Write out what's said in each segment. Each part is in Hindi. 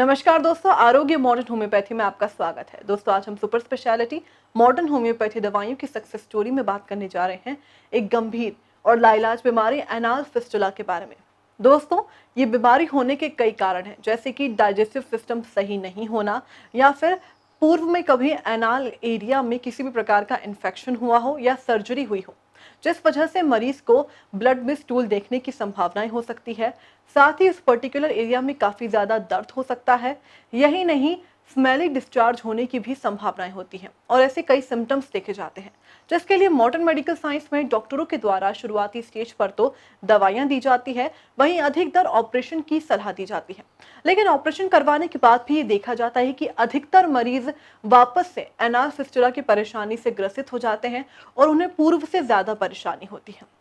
नमस्कार दोस्तों, आरोग्य मॉडर्न होम्योपैथी में आपका स्वागत है। दोस्तों, आज हम सुपर स्पेशलिटी मॉडर्न होम्योपैथी दवाइयों की सक्सेस स्टोरी में बात करने जा रहे हैं एक गंभीर और लाइलाज बीमारी एनाल फिस्टुला के बारे में। दोस्तों, ये बीमारी होने के कई कारण हैं, जैसे कि डाइजेस्टिव सिस्टम सही नहीं होना या फिर पूर्व में कभी एनाल एरिया में किसी भी प्रकार का इन्फेक्शन हुआ हो या सर्जरी हुई हो, जिस वजह से मरीज को ब्लड में स्टूल देखने की संभावनाएं हो सकती है। साथ ही उस पर्टिकुलर एरिया में काफी ज्यादा दर्द हो सकता है। यही नहीं, स्मेली डिस्चार्ज होने की भी संभावनाएं होती हैं और ऐसे कई सिम्टम्स देखे जाते हैं, जिसके लिए मॉडर्न मेडिकल साइंस में डॉक्टरों के द्वारा शुरुआती स्टेज पर तो दवाइयां दी जाती है, वहीं अधिकतर ऑपरेशन की सलाह दी जाती है। लेकिन ऑपरेशन करवाने के बाद भी ये देखा जाता है कि अधिकतर मरीज वापस से एनाल फिस्टुला की परेशानी से ग्रसित हो जाते हैं और उन्हें पूर्व से ज्यादा परेशानी होती है।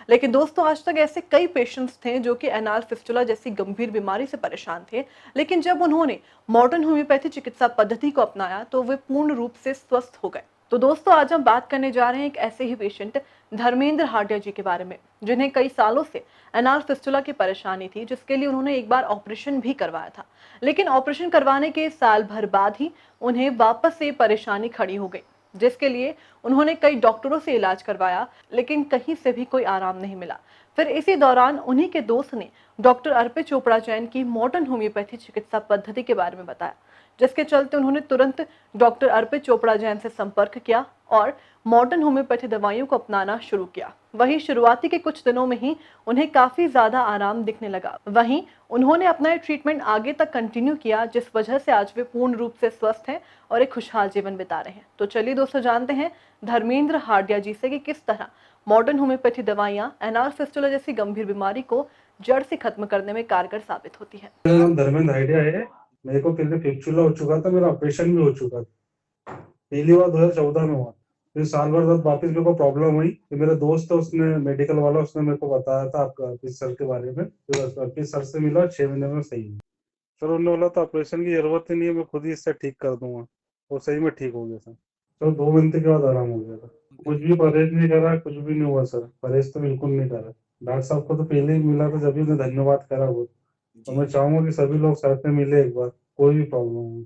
लेकिन दोस्तों, आज तक ऐसे कई पेशेंट्स थे जो कि एनाल फिस्टुला जैसी गंभीर बीमारी से परेशान थे, लेकिन जब उन्होंने मॉडर्न होम्योपैथी चिकित्सा पद्धति को अपनाया तो वे पूर्ण रूप से स्वस्थ हो गए। तो दोस्तों, आज हम बात करने जा रहे हैं एक ऐसे ही पेशेंट धर्मेंद्र हाटिया जी के बारे में, जिन्हें कई सालों से एनाल फिस्टुला की परेशानी थी, जिसके लिए उन्होंने एक बार ऑपरेशन भी करवाया था। लेकिन ऑपरेशन करवाने के साल भर बाद ही उन्हें वापस से परेशानी खड़ी हो गई, जिसके लिए उन्होंने कई डॉक्टरों से इलाज करवाया, लेकिन कहीं से भी कोई आराम नहीं मिला। फिर इसी दौरान उन्हीं के दोस्त ने डॉक्टर अर्पित चोपड़ा जैन की मॉडर्न होम्योपैथी चिकित्सा पद्धति के बारे में बताया, जिसके चलते उन्होंने तुरंत डॉक्टर अर्पित चोपड़ा जैन से संपर्क किया और मॉडर्न होम्योपैथी दवाइयों को अपनाना शुरू किया। वहीं शुरुआती के कुछ दिनों में ही उन्हें काफी ज्यादा आराम दिखने लगा। वहीं उन्होंने अपना ट्रीटमेंट आगे तक कंटिन्यू किया, जिस वजह से आज वे पूर्ण रूप से स्वस्थ हैं और एक खुशहाल जीवन बिता रहे हैं। तो चलिए दोस्तों, जानते हैं धर्मेंद्र हाटिया जी से कि किस तरह मॉडर्न होम्योपैथी दवाइयां एनाल फिस्टुला जैसी गंभीर बीमारी को जड़ से खत्म करने में कारगर साबित होती है। मेरा नाम धर्मेंद्र हाटिया है। मेरे को पहले फिस्टुला हो चुका था, मेरा ऑपरेशन भी हो चुका था। पहली बार 2014 में हुआ। फिर साल भर बाद वापस मेरे को प्रॉब्लम हुई। तो मेरा दोस्त है, उसने मेडिकल वाला, उसने मेरे को बताया था आपका अर्पित सर के बारे में। फिर अर्पित सर से मिला, 6 महीने में सही हुआ। सर उन्होंने बोला था ऑपरेशन की जरूरत ही नहीं है, मैं खुद ही इससे ठीक कर दूंगा। और सही में ठीक हो गया सर। तो 2 महीने के बाद आराम हो गया था। कुछ भी परहेज नहीं करा, कुछ भी नहीं हुआ सर। परहेज तो बिल्कुल नहीं करा। डॉक्टर साहब को तो पहले ही मिला था, जब भी उन्हें धन्यवाद करा वो। तो मैं चाहूंगा कि सभी लोग साथ में मिले एक बार, कोई भी प्रॉब्लम हो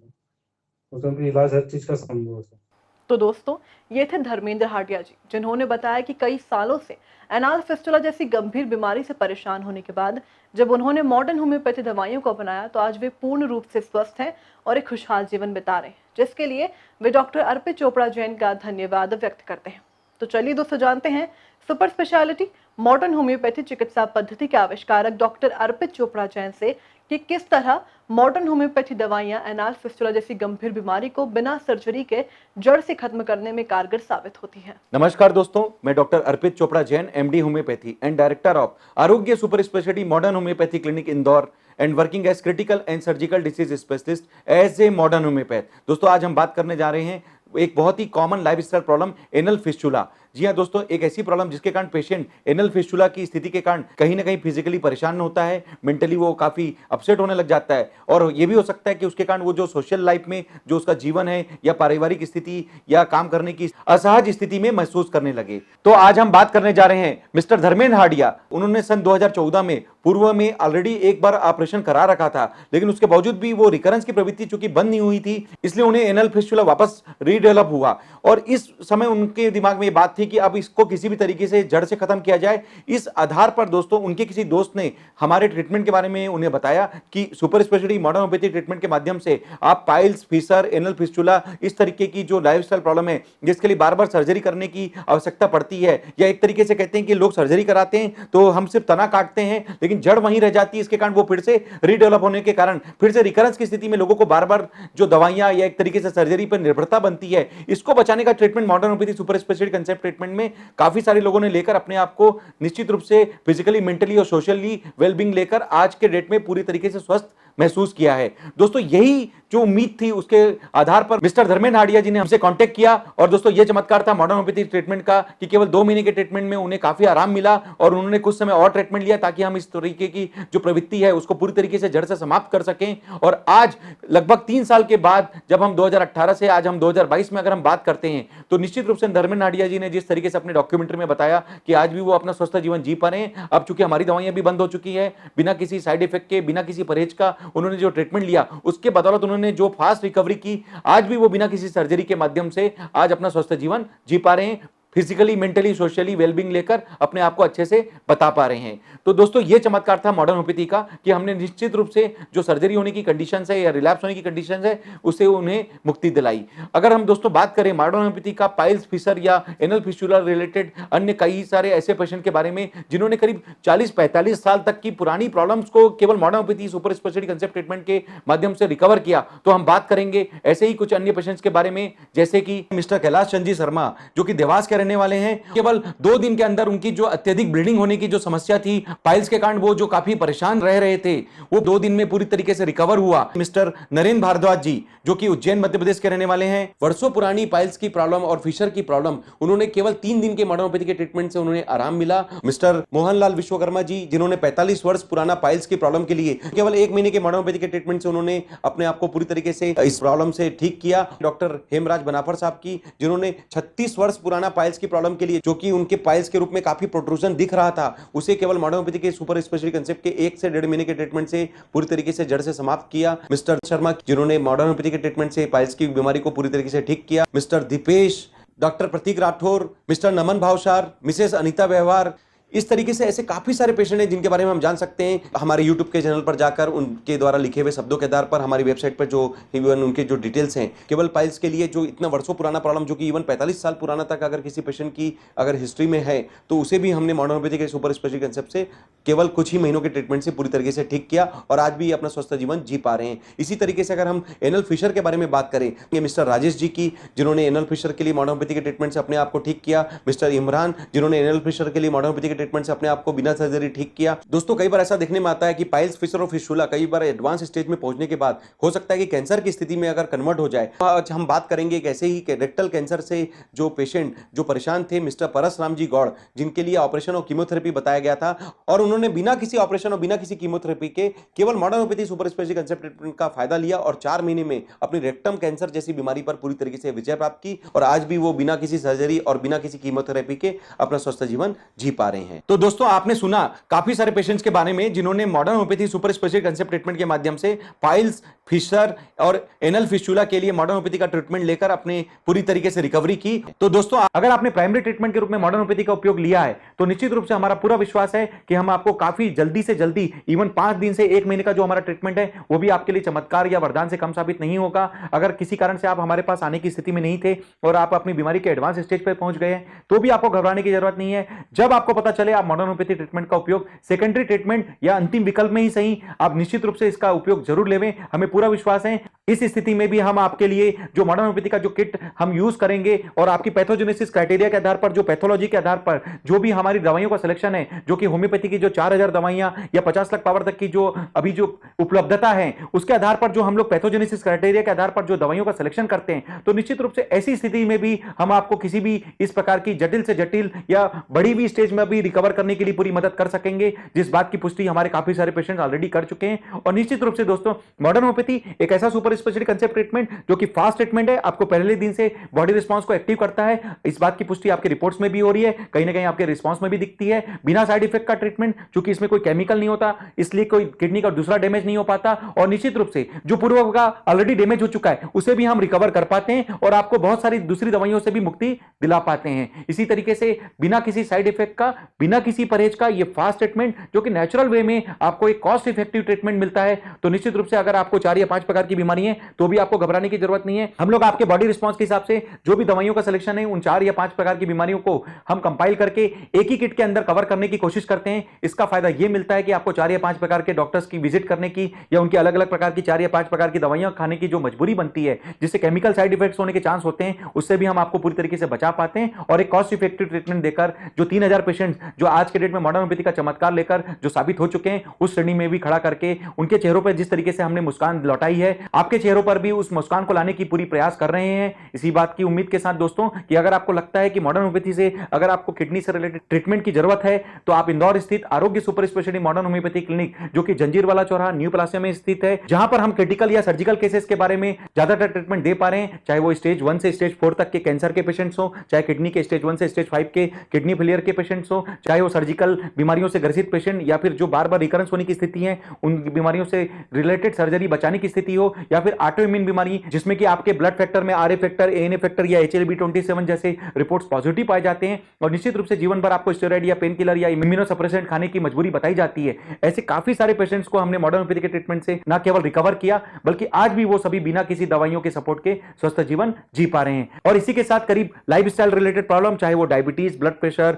तो उसका इलाज हर चीज का संभव है। तो दोस्तों, ये थे धर्मेंद्र हाटिया जी, जिन्होंने बताया कि कई सालों से एनाल फिस्टुला जैसी गंभीर बीमारी से परेशान होने के बाद जब उन्होंने मॉडर्न होम्योपैथी दवाइयों को अपनाया तो आज वे पूर्ण रूप से स्वस्थ हैं और एक खुशहाल जीवन बिता रहे हैं, जिसके लिए वे डॉक्टर अर्पित चोपड़ा जैन का धन्यवाद व्यक्त करते हैं। तो चलिए दोस्तों, जानते हैं सुपर स्पेशलिटी मॉडर्न होम्योपैथी चिकित्सा पद्धति के आविष्कारक डॉक्टर अर्पित चोपड़ा जैन से कि किस तरह मॉडर्न होम्योपैथी दवाइयां एनाल फिस्टुला जैसी गंभीर बीमारी को बिना सर्जरी के जड़ से खत्म करने में कारगर साबित होती है। नमस्कार दोस्तों, मैं doctor Arpit Chopra Jain, MD homeopathy and director of Arogya super speciality modern homeopathy clinic Indore and working as critical and surgical disease specialist as a modern homeopath. दोस्तों, आज हम बात करने जा रहे हैं एक बहुत ही common lifestyle problem, anal fistula. जी हाँ दोस्तों, एक ऐसी प्रॉब्लम जिसके कारण पेशेंट एनल फिस्टुला की स्थिति के कारण कहीं ना कहीं फिजिकली परेशान होता है, मेंटली वो काफी अपसेट होने लग जाता है और ये भी हो सकता है कि उसके कारण वो जो सोशल लाइफ में जो उसका जीवन है या पारिवारिक स्थिति या काम करने की असहज स्थिति में महसूस करने लगे। तो आज हम बात करने जा रहे हैं मिस्टर धर्मेंद्र हाटिया। उन्होंने सन 2014 में पूर्व में ऑलरेडी एक बार ऑपरेशन करा रखा था, लेकिन उसके बावजूद भी वो रिकरेंस की प्रवृत्ति चूंकि बंद नहीं हुई थी, इसलिए उन्हें एनल फिस्टुला वापस रीडेवलप हुआ और इस समय उनके दिमाग में ये बात थी कि अब इसको किसी भी तरीके से जड़ से खत्म किया जाए। इस आधार पर दोस्तों उनके किसी दोस्त ने हमारे ट्रीटमेंट के बारे में उन्हें बताया कि super speciality modern homeopathy treatment के माध्यम से आप पाइल्स, फिशर, एनल फिस्टुला, इस तरीके की जो लाइफस्टाइल प्रॉब्लम है जिसके लिए बार बार सर्जरी करने की आवश्यकता पड़ती है, या एक तरीके से कहते हैं कि लोग सर्जरी कराते हैं तो हम सिर्फ तना काटते हैं लेकिन जड़ वहीं रह जाती है, इसके कारण वो फिर से रीडेवलप होने के कारण फिर से रिकरेंस की स्थिति में लोगों को बार बार जो दवाइयां या एक तरीके से सर्जरी पर निर्भरता बनती है, इसको बचाने का treatment modern homeopathy super speciality concept treatment में काफी सारे लोगों ने लेकर अपने आप को निश्चित रूप से फिजिकली, मेंटली और सोशली वेलबींग लेकर आज के डेट में पूरी तरीके से स्वस्थ महसूस किया है। दोस्तों, यही जो उम्मीद थी उसके आधार पर मिस्टर धर्मेंद्र हाटिया जी ने हमसे कांटेक्ट किया और दोस्तों ये चमत्कार था मॉडर्न होम्योपैथी ट्रीटमेंट का कि केवल 2 महीने के ट्रीटमेंट में उन्हें काफी आराम मिला और उन्होंने कुछ समय और ट्रीटमेंट लिया ताकि हम इस तरीके की जो प्रवृत्ति है उसको पूरी तरीके से जड़ से समाप्त कर सकें। और आज लगभग 3 साल के बाद जब हम 2018 से आज हम 2022 में अगर हम बात करते हैं तो निश्चित रूप से धर्मेंद्र हाटिया जी ने जिस तरीके से अपने डॉक्यूमेंट्री में बताया कि आज भी वो अपना स्वस्थ जीवन जी पा रहे हैं। अब चूंकि हमारी दवाइयां भी बंद हो चुकी है, बिना किसी साइड इफेक्ट के, बिना किसी परहेज का उन्होंने जो ट्रीटमेंट लिया उसके बदौलत उन्होंने जो फास्ट रिकवरी की, आज भी वो बिना किसी सर्जरी के माध्यम से आज अपना स्वस्थ जीवन जी पा रहे हैं, फिजिकली, मेंटली, सोशली वेलबींग लेकर अपने आप को अच्छे से बता पा रहे हैं। तो दोस्तों ये चमत्कार था मॉडर्न होम्योपैथी का कि हमने निश्चित रूप से जो सर्जरी होने की कंडीशन है या रिलैप्स होने की कंडीशन है उससे उन्हें मुक्ति दिलाई। अगर हम दोस्तों बात करें मॉडर्न होम्योपैथी का पाइल्स फिशर या एनल फिस्टुला रिलेटेड अन्य कई सारे ऐसे पेशेंट के बारे में जिन्होंने करीब 40-45 साल तक की पुरानी प्रॉब्लम्स को केवल modern homeopathy super speciality concept treatment के माध्यम से रिकवर किया, तो हम बात करेंगे ऐसे ही कुछ अन्य पेशेंट्स के बारे में, जैसे कि मिस्टर कैलाश चंद जी शर्मा जो कि देवास के रहने वाले हैं। केवल 2 दिन के अंदर उनकी जो अत्यधिक ब्लीडिंग होने की जो समस्या थी, पाइल्स के कारण वो जो काफी परेशान रह रहे थे, वो 2 दिन में पूरी तरीके से रिकवर हुआ। मिस्टर नरेंद्र भारद्वाज जी जो कि उज्जैन मध्य प्रदेश के रहने वाले हैं, वर्षों पुरानी पाइल्स की प्रॉब्लम और फिशर की प्रॉब्लम उन्होंने केवल 3 दिन के मॉडर्न होम्योपैथी के ट्रीटमेंट से उन्हें आराम मिला। मिस्टर मोहनलाल विश्वकर्मा जी जिन्होंने 45 वर्ष पुराना पाइल्स की प्रॉब्लम के लिए केवल 1 महीने के मॉडर्न होम्योपैथी के ट्रीटमेंट से उन्होंने अपने आप को पूरी तरीके से इस प्रॉब्लम से ठीक किया। डॉक्टर हेमराज बनाफर साहब की जिन्होंने 36 वर्ष पुराना पाइल्स की प्रॉब्लम के लिए, जो कि उनके पाइल्स के रूप में काफी प्रोट्रूजन दिख रहा था, उसे केवल मॉडर्न होम्योपैथी के सुपर स्पेशलिटी कंसेप्ट के 1 से 1.5 महीने के ट्रीटमेंट से पूरी तरीके से जड़ से समाप्त किया। मिस्टर शर्मा जिन्होंने मॉडर्न होम्योपैथी के ट्रीटमेंट से पाइल्स की बीमारी को पूरी तरीके से ठीक किया। मिस्टर दीपेश, डॉक्टर प्रतीक राठौर, मिस्टर नमन भावसार, मिसेस अनीता व्यवहार, इस तरीके से ऐसे काफी सारे पेशेंट हैं जिनके बारे में हम जान सकते हैं हमारे YouTube के चैनल पर जाकर उनके द्वारा लिखे हुए शब्दों के आधार पर हमारी वेबसाइट पर जो इवन उनके जो डिटेल्स हैं केवल पाइल्स के लिए, जो इतना वर्षों पुराना प्रॉब्लम जो कि इवन 45 साल पुराना तक अगर किसी पेशेंट की अगर हिस्ट्री में है तो उसे भी हमने मॉडर्न होम्योपैथी के सुपर स्पेशलिटी कंसेप्ट से केवल कुछ ही महीनों के ट्रीटमेंट से पूरी तरीके से ठीक किया और आज भी अपना स्वस्थ जीवन जी पा रहे हैं। इसी तरीके से अगर हम एनल फिशर के बारे में बात करें, ये मिस्टर राजेश जी की जिन्होंने एनल फिशर के लिए मॉडर्न होम्योपैथी के ट्रीटमेंट से अपने आप को ठीक किया। मिस्टर इमरान जिन्होंने एनल फिशर के लिए मॉडर्न होम्योपैथी के ट्रीटमेंट से अपने आप को बिना सर्जरी ठीक किया। दोस्तों कई बार ऐसा देखने में आता है कि पाइल्स, फिशर और फिस्टुला कई बार एडवांस स्टेज में पहुंचने के बाद हो सकता है कि कैंसर की स्थिति में अगर कन्वर्ट हो जाए। आज हम बात करेंगे एक ऐसे ही रेक्टल कैंसर से जो पेशेंट जो परेशान थे, मिस्टर परसराम जी गौड़, जिनके लिए ऑपरेशन और कीमोथेरेपी बताया गया था और उन्होंने बिना किसी ऑपरेशन और बिना किसी कीमोथेरेपी के केवल modern homeopathy super speciality concept treatment का फायदा लिया और 4 महीने में अपनी रेक्टम कैंसर जैसी बीमारी पर पूरी तरीके से विजय प्राप्त की और आज भी वो बिना किसी सर्जरी और बिना किसी कीमोथेरेपी के अपना स्वस्थ जीवन जी पा रहे हैं। तो दोस्तों आपने सुना काफी सारे पेशेंट्स के बारे में जिन्होंने modern homeopathy super speciality concept treatment के माध्यम से पाइल्स, फिशर और एनल फिस्टुला के लिए मॉडर्न होम्योपैथी का ट्रीटमेंट लेकर अपने पूरी तरीके से रिकवरी की। तो दोस्तों अगर आपने प्राइमरी ट्रीटमेंट के रूप में मॉडर्न होम्योपैथी का उपयोग लिया है तो निश्चित रूप से हमारा पूरा विश्वास है कि हम आपको काफी जल्दी से जल्दी इवन 5 दिन से 1 महीने का जो हमारा ट्रीटमेंट है वो भी आपके लिए चमत्कार या वरदान से कम साबित नहीं होगा। अगर किसी कारण से आप हमारे पास आने की स्थिति में नहीं थे और आप अपनी बीमारी के एडवांस स्टेज पर पहुंच गए हैं तो भी आपको घबराने की जरूरत नहीं है। जब आपको पता चले आप मॉडर्न होम्योपैथी ट्रीटमेंट का उपयोग सेकेंडरी ट्रीटमेंट या अंतिम विकल्प में ही सही, आप निश्चित रूप से इसका उपयोग जरूर लेवें। हमें पूरा विश्वास है इस स्थिति में भी हम आपके लिए जो मॉडर्न होम्योपैथी का जो किट हम यूज करेंगे और आपकी पैथोजेनेसिस क्राइटेरिया के आधार पर, जो पैथोलॉजी के आधार पर जो भी हमारी दवाइयों का सिलेक्शन है, जो कि होम्योपैथी की जो 4000 दवाइयां या 50 लाख पावर तक की जो अभी जो उपलब्धता है उसके आधार पर जो हम लोग पैथोजेनेसिस क्राइटेरिया के आधार पर जो दवाइयों का सिलेक्शन करते हैं, तो निश्चित रूप से ऐसी स्थिति में भी हम आपको किसी भी इस प्रकार की जटिल से जटिल या बड़ी भी स्टेज में भी रिकवर करने के लिए पूरी मदद कर सकेंगे, जिस बात की पुष्टि हमारे काफी सारे पेशेंट ऑलरेडी कर चुके हैं। और निश्चित रूप से दोस्तों मॉडर्न होम्योपैथी एक ऐसा सुपर स्पेशलिटी कंसेप्ट ट्रीटमेंट जो कि फास्ट ट्रीटमेंट है, आपको पहले दिन से बॉडी रिस्पांस को एक्टिव करता है। इस बात की पुष्टि आपके रिपोर्ट्स में भी हो रही है, कहीं ना कहीं आपके रिस्पांस में भी दिखती है। बिना साइड इफेक्ट का ट्रीटमेंट, क्योंकि इसमें कोई केमिकल नहीं होता इसलिए कोई किडनी का दूसरा डैमेज नहीं हो पाता और निश्चित रूप से जो पूर्व का ऑलरेडी डैमेज हो चुका है उसे भी हम रिकवर कर पाते हैं और आपको बहुत सारी दूसरी दवाइयों से भी मुक्ति दिला पाते हैं। इसी तरीके से बिना किसी साइड इफेक्ट का, बिना किसी परहेज का ये फास्ट ट्रीटमेंट जो कि नेचुरल वे में आपको एक कॉस्ट इफेक्टिव ट्रीटमेंट मिलता है। तो निश्चित रूप से अगर आपको 4 या 5 प्रकार की बीमारी है तो भी आपको घबराने की जरूरत नहीं है। हम लोग आपके बॉडी रिस्पांस के हिसाब से जो भी दवाइयों का सिलेक्शन है उन 4 या 5 प्रकार की बीमारियों को हम कंपाइल करके एक ही किट के अंदर कवर करने की कोशिश करते हैं। इसका फायदा यह मिलता है कि आपको 4 या 5 प्रकार के डॉक्टर्स की विजिट करने की या उनकी अलग अलग प्रकार की 4 या 5 प्रकार की दवाइयां खाने की जो मजबूरी बनती है, जिससे केमिकल साइड इफेक्ट्स होने के चांस होते हैं, उससे भी हम आपको पूरी तरीके से बचा पाते हैं और एक कॉस्ट इफेक्टिव ट्रीटमेंट देकर जो 3000 पेशेंट जो आज के डेट में मॉडर्न होम्योपैथी का चमत्कार लेकर जो साबित हो चुके हैं उस श्रेणी में भी खड़ा करके उनके चेहरों पर जिस तरीके से हमने मुस्कान लौटाई है, आपके आपके चेहरों पर भी उस मुस्कान को लाने की पूरी प्रयास कर रहे हैं। इसी बात की उम्मीद के साथ दोस्तों कि अगर आपको लगता है कि मॉडर्न होम्योपैथी से अगर आपको किडनी से रिलेटेड ट्रीटमेंट की जरूरत है तो आप इंदौर स्थित आरोग्य super speciality modern homeopathy clinic जो कि जंजीरवाला चौराहा न्यू प्लासिया में स्थित है, जहां पर हम क्रिटिकल या सर्जिकल केसेस के बारे में ज्यादातर ट्रीटमेंट दे पा रहे हैं, चाहे वो स्टेज 1 से स्टेज 4 तक के कैंसर के पेशेंट्स हो, चाहे किडनी के स्टेज 1 से स्टेज 5 के किडनी फेलियर के पेशेंट्स हो, चाहे वो सर्जिकल बीमारियों से ग्रसित पेशेंट या फिर जो बार बार रिकरेंस होने की स्थिति है उन बीमारियों से रिलेटेड सर्जरी बचाने की स्थिति हो, या फिर ऑटो इम्यून बीमारी जिसमें कि आपके ब्लड फैक्टर में आरए फैक्टर, एएनए फैक्टर या HLB27 जैसे रिपोर्ट्स पॉजिटिव पाए जाते हैं और निश्चित रूप से जीवन भर आपको स्टेरॉइड या पेन किलर या इम्यूनोसप्रेसेंट खाने की मजबूरी बताई जाती है। ऐसे काफी सारे पेशेंट्स को हमने मॉडर्न होम्योपैथी के ट्रीटमेंट से न केवल रिकवर किया बल्कि आज भी वो सभी बिना किसी दवाइयों के सपोर्ट के स्वस्थ जीवन जी पा रहे हैं। और इसी के साथ करीब लाइफस्टाइल रिलेटेड प्रॉब्लम, चाहे वो diabetes, blood pressure,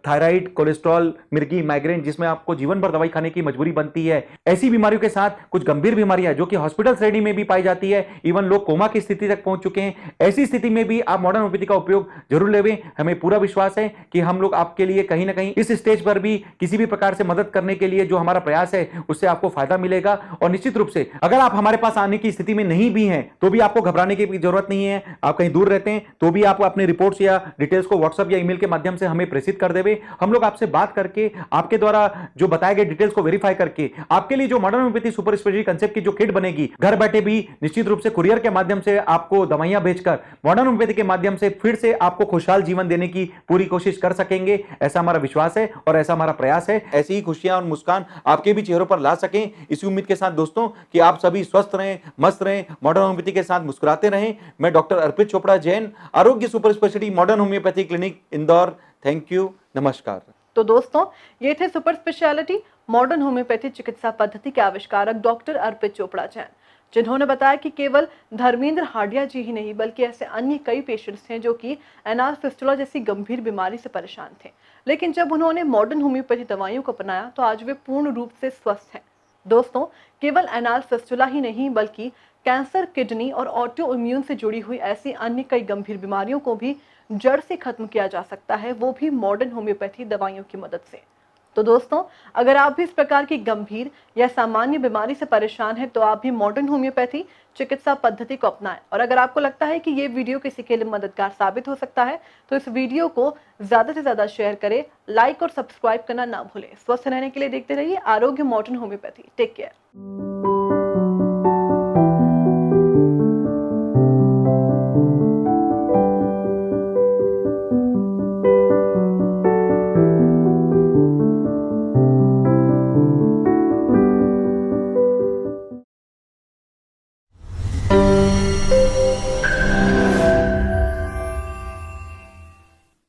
thyroid, cholesterol, मिर्गी, माइग्रेन जिसमें आपको जीवन भर दवाई खाने की मजबूरी बनती है, ऐसी बीमारियों के साथ कुछ गंभीर बीमारियां जो कि हॉस्पिटल श्रेणी में भी पाई जाती है, इवन लोग कोमा की स्थिति तक पहुंच चुके हैं, ऐसी स्थिति में भी आप मॉडर्न होम्योपैथी का उपयोग जरूर लेवें। हमें पूरा विश्वास है कि हम लोग आपके लिए कहीं ना कहीं इस स्टेज पर भी किसी भी प्रकार से मदद करने के लिए जो हमारा प्रयास है उससे आपको फायदा मिलेगा। और निश्चित रूप से अगर आप हमारे पास आने की स्थिति में नहीं भी हैं तो भी आपको घबराने की जरूरत नहीं है। आप कहीं दूर रहते हैं तो भी आप अपने रिपोर्ट्स या डिटेल्स को व्हाट्सएप या ईमेल के माध्यम से हमें प्रेषित कर देवे। हम लोग आपसे बात करके आपके द्वारा जो बताए गए डिटेल्स को वेरीफाई करके आपके लिए जो modern homeopathy super speciality concept की जो किट बनेगी, घर बैठे भी निश्चित रूप से कुरियर के माध्यम से आपको दवाइयां भेजकर मॉडर्न होम्योपैथी के माध्यम से फिर से आपको खुशहाल जीवन देने की पूरी कोशिश कर सकेंगे। ऐसा हमारा विश्वास है और ऐसा हमारा प्रयास है। ऐसी ही खुशियां और मुस्कान आपके भी चेहरों पर ला सकें, इसी उम्मीद के साथ दोस्तों कि आप सभी स्वस्थ रहें, मस्त रहें, मॉडर्न होम्योपैथी के साथ मुस्कुराते रहें। मैं डॉक्टर अर्पित चोपड़ा जैन, आरोग्य super speciality modern homeopathy clinic Indore. Thank you, नमस्कार। तो दोस्तों ये थे सुपर स्पेशलिटी मॉडर्न होम्योपैथी चिकित्सा पद्धति के आविष्कारक डॉक्टर अर्पित चोपड़ा जैन, जिन्होंने बताया कि केवल धर्मेंद्र हाडिया जी ही नहीं बल्कि ऐसे अन्य कई पेशेंट्स हैं जो कि एनाल फिस्टुला जैसी गंभीर बीमारी से परेशान थे, लेकिन जब उन्होंने मॉडर्न होम्योपैथी दवाइयों को अपनाया तो आज वे पूर्ण रूप से स्वस्थ हैं। दोस्तों केवल एनाल फिस्टुला ही नहीं बल्कि कैंसर, किडनी और ऑटो इम्यून से जुड़ी हुई ऐसी अन्य कई गंभीर बीमारियों को भी जड़ से खत्म किया जा सकता है, वो भी मॉडर्न होम्योपैथी दवाइयों की मदद से। तो दोस्तों अगर आप भी इस प्रकार की गंभीर या सामान्य बीमारी से परेशान हैं तो आप भी मॉडर्न होम्योपैथी चिकित्सा पद्धति को अपनाएं। और अगर आपको लगता है कि ये वीडियो किसी के लिए मददगार साबित हो सकता है तो इस वीडियो को ज्यादा से ज्यादा शेयर करें, लाइक और सब्सक्राइब करना ना भूलें। स्वस्थ रहने के लिए देखते रहिए आरोग्य मॉडर्न होम्योपैथी। Take care.